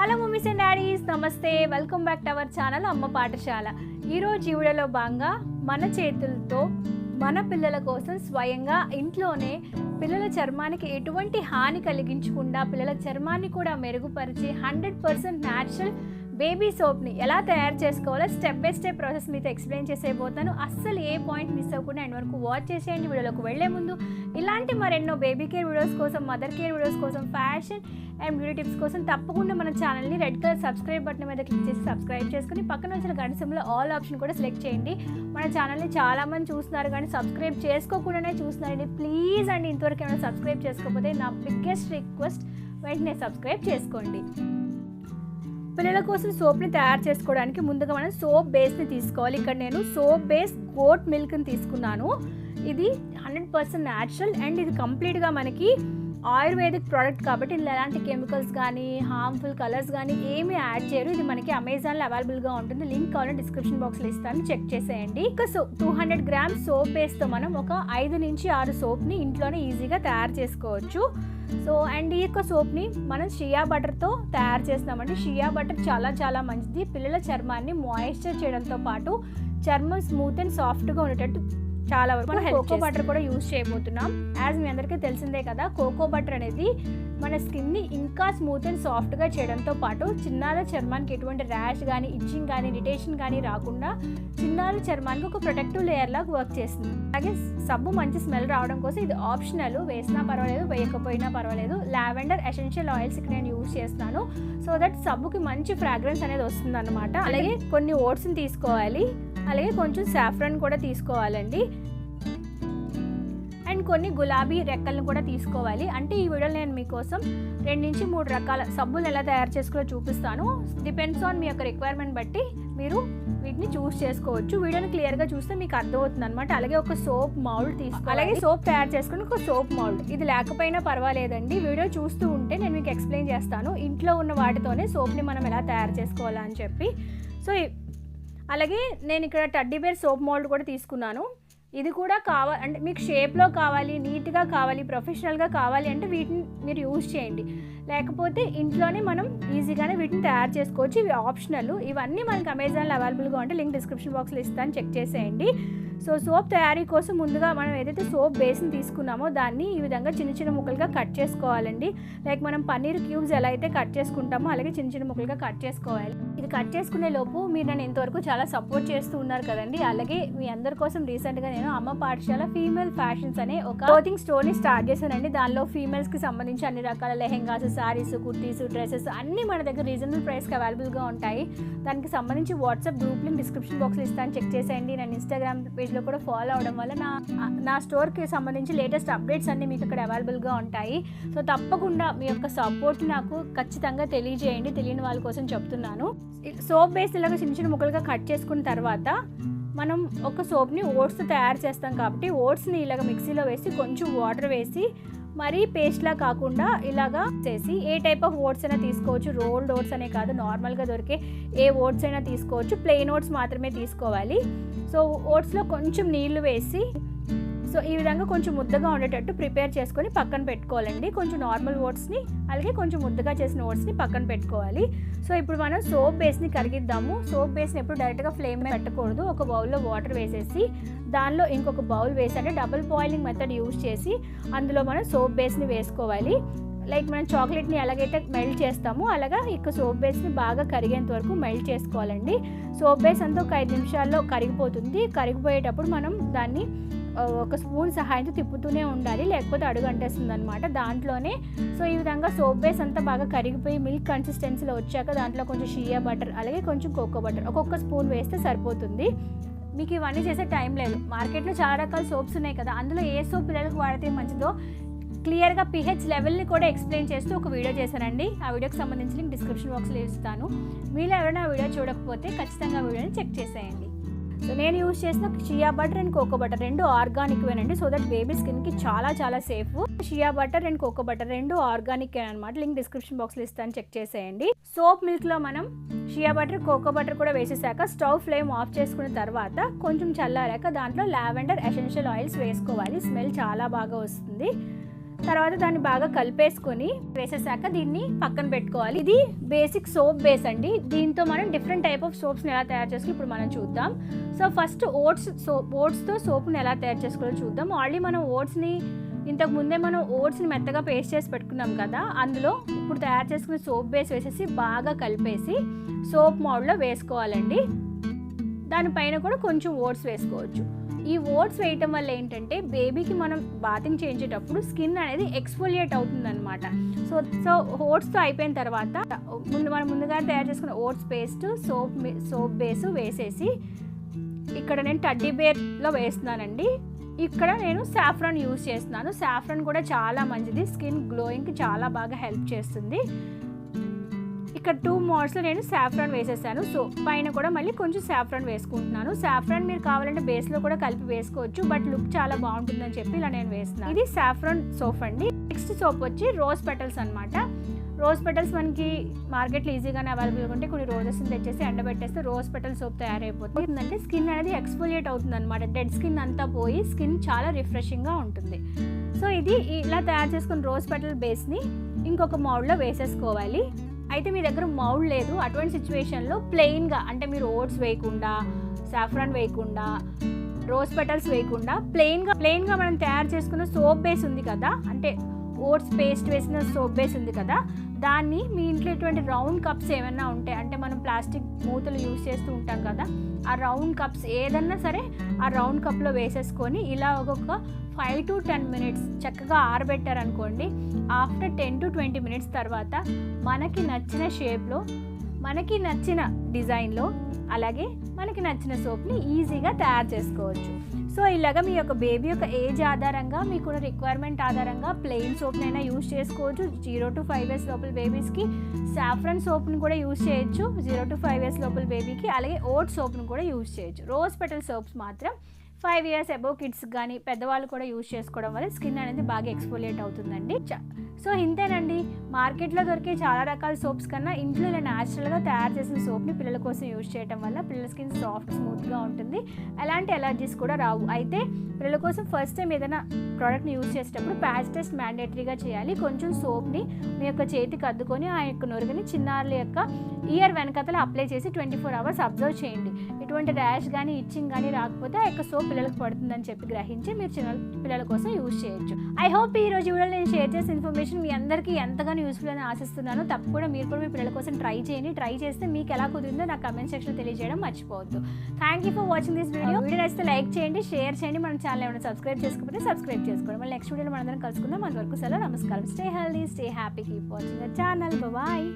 Hello mummies and daddy's, నమస్తే. Welcome back to our channel అమ్మ పాఠశాల. ఈరోజు ఈ వీడియోలో భాగంగా మన చేతులతో మన పిల్లల కోసం స్వయంగా ఇంట్లోనే పిల్లల చర్మానికి ఎటువంటి హాని కలిగించకుండా పిల్లల చర్మాన్ని కూడా మెరుగుపరిచి 100% న్యాచురల్ బేబీ సోప్ని ఎలా తయారు చేసుకోవాలో స్టెప్ బై స్టెప్ ప్రాసెస్ మీతో ఎక్స్ప్లెయిన్ చేసేయబోతాను. అస్సలు ఏ పాయింట్ మిస్ అవ్వకుండా ఎండ్ వరకు వాచ్ చేసేయండి. వీడియోలోకి వెళ్లే ముందు ఇలాంటి మరెన్నో బేబీ కేర్ వీడియోస్ కోసం, మదర్ కేర్ వీడియోస్ కోసం, ఫ్యాషన్ అండ్ బ్యూటీ టిప్స్ కోసం తప్పకుండా మన ఛానల్ని రెడ్ కలర్ సబ్స్క్రైబ్ బటన్ మీద క్లిక్ చేసి సబ్స్క్రైబ్ చేసుకుని పక్కన వచ్చిన గంట సింబల్ ఆల్ ఆప్షన్ కూడా సెలెక్ట్ చేయండి. మన ఛానల్ని చాలామంది చూస్తున్నారు కానీ సబ్స్క్రైబ్ చేసుకోకుండానే చూస్తున్నారండి. ప్లీజ్ అండి, ఇంతవరకు ఏమైనా సబ్స్క్రైబ్ చేసుకోకపోతే నా బిగ్గెస్ట్ రిక్వెస్ట్, వెంటనే సబ్స్క్రైబ్ చేసుకోండి. పిల్లల కోసం సోప్ని తయారు చేసుకోవడానికి ముందుగా మనం సోప్ బేస్ని తీసుకోవాలి. ఇక్కడ నేను సోప్ బేస్ గోట్ మిల్క్ని తీసుకున్నాను. ఇది 100% న్యాచురల్ అండ్ ఇది కంప్లీట్గా మనకి ఆయుర్వేదిక్ ప్రోడక్ట్ కాబట్టి ఇందులో ఎలాంటి కెమికల్స్ కానీ హార్మ్ఫుల్ కలర్స్ కానీ ఏమీ యాడ్ చేయరు. ఇది మనకి అమెజాన్లో అవైలబుల్గా ఉంటుంది. లింక్ కావాలంటే డిస్క్రిప్షన్ బాక్స్లో ఇస్తాను, చెక్ చేసేయండి. ఇక 200 గ్రామ్స్ సోప్ బేస్తో మనం ఒక 5 నుంచి 6 సోప్ని ఇంట్లోనే ఈజీగా తయారు చేసుకోవచ్చు. అండ్ ఈ యొక్క సోప్ని మనం షియా బటర్తో తయారు చేస్తామండి. షియా బటర్ చాలా మంచిది. పిల్లల చర్మాన్ని మాయిశ్చర్ చేయడంతో పాటు చర్మం స్మూత్ అండ్ సాఫ్ట్గా ఉండేటట్టు చాలా వరకు మనం కోకో బటర్ కూడా యూజ్ చేయబోతున్నాం. యాజ్ మీ అందరికీ తెలిసిందే కదా, కోకో బటర్ అనేది మన స్కిన్ని ఇంకా స్మూత్ అండ్ సాఫ్ట్గా చేయడంతో పాటు చిన్నాల చర్మానికి ఎటువంటి ర్యాష్ కానీ, ఇచ్చింగ్ కానీ, ఇరిటేషన్ కానీ రాకుండా చిన్నాల చర్మానికి ఒక ప్రొటెక్టివ్ లేయర్ లాగా వర్క్ చేస్తుంది. అలాగే సబ్బు మంచి స్మెల్ రావడం కోసం ఇది ఆప్షనల్, వేసినా పర్వాలేదు, వేయకపోయినా పర్వాలేదు. లావెండర్ ఎసెన్షియల్ ఆయిల్స్ ఇక్కడ నేను యూజ్ చేస్తున్నాను. సో దట్ సబ్బుకి మంచి ఫ్రాగ్రెన్స్ అనేది వస్తుంది అనమాట. అలాగే కొన్ని ఓట్స్ని తీసుకోవాలి, అలాగే కొంచెం సాఫ్రాన్ కూడా తీసుకోవాలండి, అండ్ కొన్ని గులాబీ రెక్కలను కూడా తీసుకోవాలి. అంటే ఈ వీడియోలో నేను మీకోసం 2 నుంచి 3 రకాల సబ్బులు ఎలా తయారు చేసుకోవాలో చూపిస్తాను. డిపెండ్స్ ఆన్ మీ యొక్క రిక్వైర్మెంట్ బట్టి మీరు వీటిని చూస్ చేసుకోవచ్చు. వీడియోని క్లియర్గా చూస్తే మీకు అర్థమవుతుంది అనమాట. అలాగే ఒక సోప్ మౌల్డ్ తీసుకోవాలి. అలాగే సోప్ తయారు చేసుకుని ఒక సోప్ మౌల్డ్, ఇది లేకపోయినా పర్వాలేదండి. వీడియో చూస్తూ ఉంటే నేను మీకు ఎక్స్ప్లెయిన్ చేస్తాను ఇంట్లో ఉన్న వాటితోనే సోప్ని మనం ఎలా తయారు చేసుకోవాలా అని చెప్పి. అలాగే నేను ఇక్కడ టడ్డీ బేర్ సోప్ మౌల్డ్ కూడా తీసుకున్నాను. ఇది కూడా అంటే మీకు షేప్లో కావాలి, నీట్గా కావాలి, ప్రొఫెషనల్గా కావాలి అంటే వీటిని మీరు యూజ్ చేయండి. లేకపోతే ఇంట్లోనే మనం ఈజీగానే వీటిని తయారు చేసుకోవచ్చు. ఇవి ఆప్షనల్. ఇవన్నీ మనకి అమెజాన్లో అవైలబుల్గా ఉంటే లింక్ డిస్క్రిప్షన్ బాక్స్లో ఇస్తాను, చెక్ చేసేయండి. సోప్ తయారీ కోసం ముందుగా మనం ఏదైతే సోప్ బేస్ని తీసుకున్నామో దాన్ని ఈ విధంగా చిన్న ముక్కలుగా కట్ చేసుకోవాలండి. లైక్ మనం పన్నీర్ క్యూబ్స్ ఎలా అయితే కట్ చేసుకుంటామో అలాగే చిన్న ముక్కలుగా కట్ చేసుకోవాలి. ఇది కట్ చేసుకునే లోపు మీరు నన్ను ఇంతవరకు చాలా సపోర్ట్ చేస్తూ ఉన్నారు కదండి. అలాగే మీ అందరి కోసం రీసెంట్గా నేను అమ్మ పాఠశాల ఫీమేల్ ఫ్యాషన్స్ అనే ఒక క్లోతింగ్ స్టోర్ని స్టార్ట్ చేశానండి. దానిలో ఫీమేల్స్కి సంబంధించి అన్ని రకాల లెహెంగాస్, శారీస్, కుర్తీస్, డ్రెస్సెస్ అన్నీ మన దగ్గర రీజనబుల్ ప్రైస్కి అవైలబుల్గా ఉంటాయి. దానికి సంబంధించి వాట్సాప్ గ్రూప్ లింక్ డిస్క్రిప్షన్ బాక్స్లో ఇస్తాను, చెక్ చేసేయండి. నేను ఇన్స్టాగ్రామ్ పేజ్లో కూడా ఫాలో అవడం వల్ల నా స్టోర్కి సంబంధించి లేటెస్ట్ అప్డేట్స్ అన్నీ మీకు ఇక్కడ అవైలబుల్గా ఉంటాయి. తప్పకుండా మీ యొక్క సపోర్ట్ నాకు ఖచ్చితంగా తెలియజేయండి. తెలియని వాళ్ళ కోసం చెప్తున్నాను. సోప్ బేస్ ఇలాగ చిన్న ముక్కలుగా కట్ చేసుకున్న తర్వాత మనం ఒక సోప్ని ఓట్స్తో తయారు చేస్తాం కాబట్టి ఓట్స్ని ఇలాగ మిక్సీలో వేసి కొంచెం వాటర్ వేసి మరీ పేస్ట్లా కాకుండా ఇలాగా చేసి ఏ టైప్ ఆఫ్ ఓట్స్ అయినా తీసుకోవచ్చు. రోల్డ్ ఓట్స్ అనే కాదు, నార్మల్గా దొరికే ఏ ఓట్స్ అయినా తీసుకోవచ్చు. ప్లెయిన్ ఓట్స్ మాత్రమే తీసుకోవాలి. ఓట్స్లో కొంచెం నీళ్లు వేసి ఈ విధంగా కొంచెం ముద్దగా ఉండేటట్టు ప్రిపేర్ చేసుకొని పక్కన పెట్టుకోవాలండి. కొంచెం నార్మల్ ఓట్స్ని అలాగే కొంచెం ముద్దగా చేసిన ఓట్స్ని పక్కన పెట్టుకోవాలి. ఇప్పుడు మనం సోప్ బేస్ని కరిగిద్దాము. సోప్ బేస్ని ఎప్పుడు డైరెక్ట్గా ఫ్లేమ్ మీద పెట్టకూడదు. ఒక బౌల్లో వాటర్ వేసేసి దానిలో ఇంకొక బౌల్ వేసి అంటే డబుల్ బాయిలింగ్ మెథడ్ యూజ్ చేసి అందులో మనం సోప్ బేస్ని వేసుకోవాలి. లైక్ మనం చాక్లెట్ని ఎలాగైతే మెల్ట్ చేస్తామో అలాగా ఇక సోప్ బేస్ని బాగా కరిగేంత వరకు మెల్ట్ చేసుకోవాలండి. సోప్ బేస్ అంతా ఒక 5 నిమిషాల్లో కరిగిపోతుంది. కరిగిపోయేటప్పుడు మనం దాన్ని ఒక స్పూన్ సహాయంతో తిప్పుతూనే ఉండాలి, లేకపోతే అడుగు అంటేస్తుంది అనమాట దాంట్లోనే. ఈ విధంగా సోప్ బేస్ అంతా బాగా కరిగిపోయి మిల్క్ కన్సిస్టెన్సీలో వచ్చాక దాంట్లో కొంచెం షియా బటర్ అలాగే కొంచెం కోకో బటర్ ఒక్కొక్క స్పూన్ వేస్తే సరిపోతుంది. మీకు ఇవన్నీ చేసే టైం లేదు. మార్కెట్లో చాలా రకాల సోప్స్ ఉన్నాయి కదా, అందులో ఏ సోప్ పిల్లలకు వాడితే మంచిదో క్లియర్గా pH లెవెల్ని కూడా ఎక్స్ప్లెయిన్ చేస్తూ ఒక వీడియో చేశానండి. ఆ వీడియోకి సంబంధించి లింక్ డిస్క్రిప్షన్ బాక్స్లో ఇస్తాను. మీరు ఎవరైనా ఆ వీడియో చూడకపోతే ఖచ్చితంగా వీడియోని చెక్ చేసేయండి. నేను యూజ్ చేసిన shea butter and cocoa butter 2 ఆర్గానిక్వేనండి. సో దట్ బేబీ స్కిన్కి చాలా safe. Shea butter and cocoa butter 2 organic అనమాట. లింక్ డిస్క్రిప్షన్ బాక్స్లో ఇస్తాను, చెక్ చేసేయండి. సోప్ మిల్క్లో మనం షియా బటర్, కోకో బటర్ కూడా వేసేసాక స్టవ్ ఫ్లేమ్ ఆఫ్ చేసుకున్న తర్వాత కొంచెం చల్లారాక దాంట్లో లావెండర్ ఎసెన్షియల్ ఆయిల్స్ వేసుకోవాలి. స్మెల్ చాలా బాగా వస్తుంది. తర్వాత దాన్ని బాగా కలిపేసుకొని వేసేసాక దీన్ని పక్కన పెట్టుకోవాలి. ఇది బేసిక్ సోప్ బేస్ అండి. దీంతో మనం డిఫరెంట్ టైప్ ఆఫ్ సోప్స్ని ఎలా తయారు చేసుకోవాలి ఇప్పుడు మనం చూద్దాం. సో ఫస్ట్ ఓట్స్తో సోప్ని ఎలా తయారు చేసుకోవాలో చూద్దాం. ఆల్రెడీ మనం ఇంతకు ముందే మనం ఓట్స్ని మెత్తగా పేస్ట్ చేసి పెట్టుకున్నాం కదా, అందులో ఇప్పుడు తయారు చేసుకున్న సోప్ బేస్ వేసేసి బాగా కలిపేసి సోప్ మోడ్లో వేసుకోవాలండి. దానిపైన కూడా కొంచెం ఓట్స్ వేసుకోవచ్చు. ఈ ఓట్స్ వేయటం వల్ల ఏంటంటే బేబీకి మనం బాతింగ్ చేయించేటప్పుడు స్కిన్ అనేది ఎక్స్ఫోలియేట్ అవుతుందన్నమాట. సో ఓట్స్తో అయిపోయిన తర్వాత మనం ముందుగా తయారు చేసుకున్న ఓట్స్ పేస్ట్ సోప్ బేస్ వేసేసి ఇక్కడ నేను టడ్డీ బేర్లో వేస్తున్నానండి. ఇక్కడ నేను సాఫ్రాన్ యూజ్ చేస్తున్నాను. సాఫ్రాన్ కూడా చాలా మంచిది, స్కిన్ గ్లోయింగ్కి చాలా బాగా హెల్ప్ చేస్తుంది. ఇక్కడ 2 మోడ్స్లో నేను సాఫ్రాన్ వేసేసాను. సో పైన కూడా మళ్ళీ కొంచెం సాఫ్రాన్ వేసుకుంటున్నాను. సాఫ్రాన్ మీరు కావాలంటే బేస్లో కూడా కలిపి వేసుకోవచ్చు, బట్ లుక్ చాలా బాగుంటుందని చెప్పి ఇలా నేను వేస్తున్నాను. ఇది సాఫ్రాన్ సోప్ అండి. నెక్స్ట్ సోప్ వచ్చి రోజ్ పెటల్స్ అనమాట. రోజ్ పెటల్స్ మనకి మార్కెట్లో ఈజీగానే అవైలబుల్గా ఉంటే కొన్ని రోజెస్ని తెచ్చేసి ఎండబెట్టేస్తే రోజ్ పెటల్ సోప్ తయారైపోతుంది. అంటే స్కిన్ అనేది ఎక్స్ఫోలియేట్ అవుతుంది అనమాట. డెడ్ స్కిన్ అంతా పోయి స్కిన్ చాలా రిఫ్రెషింగ్గా ఉంటుంది. సో ఇది ఇలా తయారు చేసుకున్న రోజ్ పెటల్ బేస్ని ఇంకొక మౌల్డ్లో వేసేసుకోవాలి. అయితే మీ దగ్గర మౌల్డ్ లేదు, అటువంటి సిచ్యువేషన్లో ప్లెయిన్గా, అంటే మీరు ఓట్స్ వేయకుండా, సాఫ్రాన్ వేయకుండా, రోజ్ పెటల్స్ వేయకుండా ప్లెయిన్గా మనం తయారు చేసుకున్న సోప్ బేస్ ఉంది కదా, అంటే ఓట్స్ పేస్ట్ వేసిన సోప్ బేస్ ఉంది కదా, దాన్ని మీ ఇంట్లో ఇటువంటి రౌండ్ కప్స్ ఏమైనా ఉంటాయి, అంటే మనం ప్లాస్టిక్ మూతలు యూజ్ చేస్తూ ఉంటాం కదా, ఆ రౌండ్ కప్స్ ఏదన్నా సరే ఆ రౌండ్ కప్లో వేసేసుకొని ఇలా ఒక్కొక్క 5 to 10 minutes చక్కగా ఆరబెట్టారనుకోండి. ఆఫ్టర్ 10 to 20 minutes తర్వాత మనకి నచ్చిన షేప్లో, మనకి నచ్చిన డిజైన్లో, అలాగే మనకి నచ్చిన సోప్ని ఈజీగా తయారు చేసుకోవచ్చు. సో ఇలాగ మీ యొక్క బేబీ యొక్క ఏజ్ ఆధారంగా, మీకున్న రిక్వైర్మెంట్ ఆధారంగా ప్లెయిన్ సోప్నైనా యూజ్ చేసుకోవచ్చు. 0 to 5 years లోపల బేబీస్కి సాఫ్రాన్ సోప్ని కూడా యూజ్ చేయొచ్చు, 0 to 5 years లోపల బేబీకి. అలాగే ఓట్ సోప్ని కూడా యూజ్ చేయొచ్చు. రోజ్ పెటల్ సోప్స్ మాత్రం 5 years అబోవ్ కిడ్స్ కానీ పెద్దవాళ్ళు కూడా యూజ్ చేసుకోవడం వల్ల స్కిన్ అనేది బాగా ఎక్స్ఫోలియేట్ అవుతుందండి. సో ఇంతేనండి. మార్కెట్లో దొరికే చాలా రకాల సోప్స్ కన్నా ఇంట్లో ఇలా న్యాచురల్గా తయారు చేసిన సోప్ని పిల్లల కోసం యూజ్ చేయడం వల్ల పిల్లల స్కిన్ సాఫ్ట్ స్మూత్గా ఉంటుంది, ఎలాంటి ఎలర్జీస్ కూడా రావు. అయితే పిల్లల కోసం ఫస్ట్ టైం ఏదైనా ప్రోడక్ట్ని యూజ్ చేసేటప్పుడు ప్యాచ్ టెస్ట్ మ్యాండేటరీగా చేయాలి. కొంచెం సోప్ని మీ యొక్క చేతికి అద్దుకొని ఆ యొక్క నొరుగుని చిన్నారుల యొక్క ఇయర్ వెనకతల అప్లై చేసి 24 hours అబ్జర్వ్ చేయండి. ఎటువంటి ర్యాష్ కానీ ఇచ్చింగ్ కానీ రాకపోతే ఆ యొక్క సోప్ పిల్లలకు పడుతుందని చెప్పి గ్రహించి మీరు చిన్న పిల్లల కోసం యూజ్ చేయొచ్చు. ఐ హోప్ ఈ రోజు వీడియోలో నేను షేర్ చేసిన ఇన్ఫర్మేషన్ మీ అందరికీ ఎంతగానో యూస్ఫుల్ అని ఆశిస్తున్నాను. తప్పకుండా మీరు కూడా మీ పిల్లల కోసం ట్రై చేయండి. ట్రై చేస్తే మీకు ఎలా కుదిరిందో నాకు కమెంట్ సెక్షన్లో తెలియజేయడం మర్చిపోవద్దు. Thank you for watching this video. Video నచ్చితే లైక్ చేయండి, షేర్ చేయండి. మన ఛానల్ ఏమైనా సబ్స్క్రైబ్ చేసుకోకపోతే సబ్స్క్రైబ్ చేసుకోండి. మళ్ళీ నెక్స్ట్ వీడియోలో మనందరం కలుసుకుందాం. అంతవరకు సెలవు, నమస్కారం. Stay healthy, stay happy, keep watching the channel. Bye.